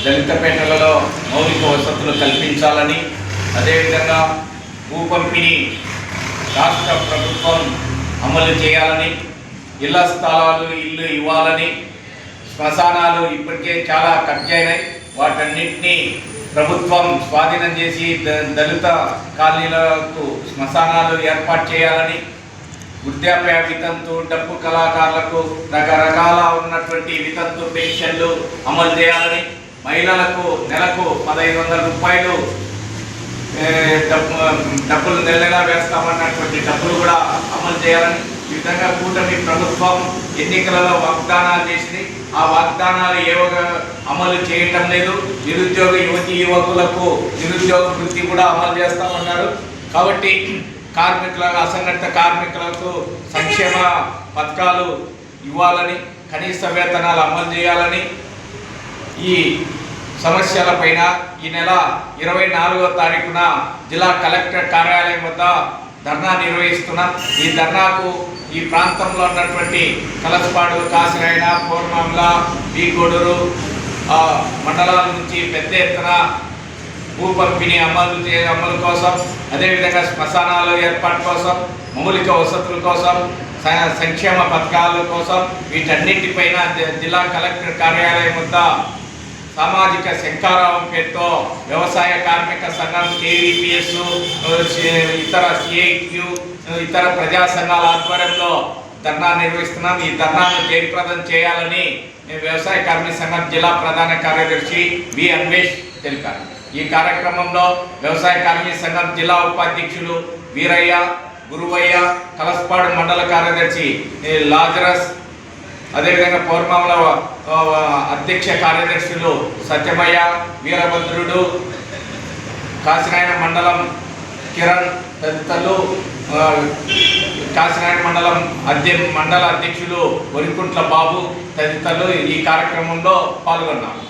దళితపేటలలో మౌలిక వసతులు కల్పించాలని, అదేవిధంగా భూ పంపిణీ రాష్ట్ర ప్రభుత్వం అమలు చేయాలని, ఇళ్ల స్థలాలు ఇల్లు ఇవ్వాలని, శ్మశానాలు ఇప్పటికే చాలా కబ్జైనాయి, వాటన్నిటినీ ప్రభుత్వం స్వాధీనం చేసి దళిత కాలనీలకు శ్మశానాలు ఏర్పాటు చేయాలని, వృద్ధాప్య వితంతు డప్పు కళాకారులకు రకరకాల ఉన్నటువంటి వితంతు పెన్షన్లు అమలు చేయాలని, మహిళలకు నెలకు 1500 రూపాయలు డబ్బులు నెల వేస్తామన్నటువంటి డబ్బులు కూడా అమలు చేయాలని, ఈ విధంగా కూటమి ప్రభుత్వం ఎన్నికలలో వాగ్దానాలు చేసింది. ఆ వాగ్దానాలు ఏవో అమలు చేయటం లేదు. నిరుద్యోగ యువతీ యువకులకు నిరుద్యోగ వృత్తి కూడా అమలు చేస్తామన్నారు. కాబట్టి కార్మికులకు, అసంఘటిత కార్మికులకు సంక్షేమ పథకాలు ఇవ్వాలని, కనీస వేతనాలు అమలు చేయాలని, ఈ సమస్యలపైన ఈ నెల 24వ తారీఖున జిల్లా కలెక్టర్ కార్యాలయం వద్ద ధర్నా నిర్వహిస్తున్నాం. ఈ ధర్నాకు ఈ ప్రాంతంలో ఉన్నటువంటి కలసపాడు, కాసినాయన, పూర్మాంల, బీకోడూరు మండలాల నుంచి పెద్ద ఎత్తున భూ పంపిణీ అమలు కోసం, అదేవిధంగా శ్మశానాల ఏర్పాటు కోసం, మౌలిక వసతుల కోసం, సంక్షేమ పథకాల కోసం, వీటన్నిటిపైన జిల్లా కలెక్టర్ కార్యాలయం వద్ద సామాజిక శంఖారావం పేరుతో వ్యవసాయ కార్మిక సంఘం, KVPS, ఇతర CIQ, ఇతర ప్రజా సంఘాల ఆధ్వర్యంలో ధర్నా నిర్వహిస్తున్నాం. ఈ ధర్నాను జయప్రదం చేయాలని వ్యవసాయ కార్మిక సంఘం జిల్లా ప్రధాన కార్యదర్శి వి అన్వేష్ తెలిపారు. ఈ కార్యక్రమంలో వ్యవసాయ కార్మిక సంఘం జిల్లా ఉపాధ్యక్షులు వీరయ్య, గురువయ్య, కలసపాడు మండల కార్యదర్శి లాజరస్, అదేవిధంగా పౌర్మాముల అధ్యక్ష కార్యదర్శులు సత్యమయ్య, వీరభద్రుడు, కాసినాయన మండలం కిరణ్ తదితరులు, కాసినాయన మండలం మండల అధ్యక్షులు వరికుంట్ల బాబు తదితరులు ఈ కార్యక్రమంలో పాల్గొన్నారు.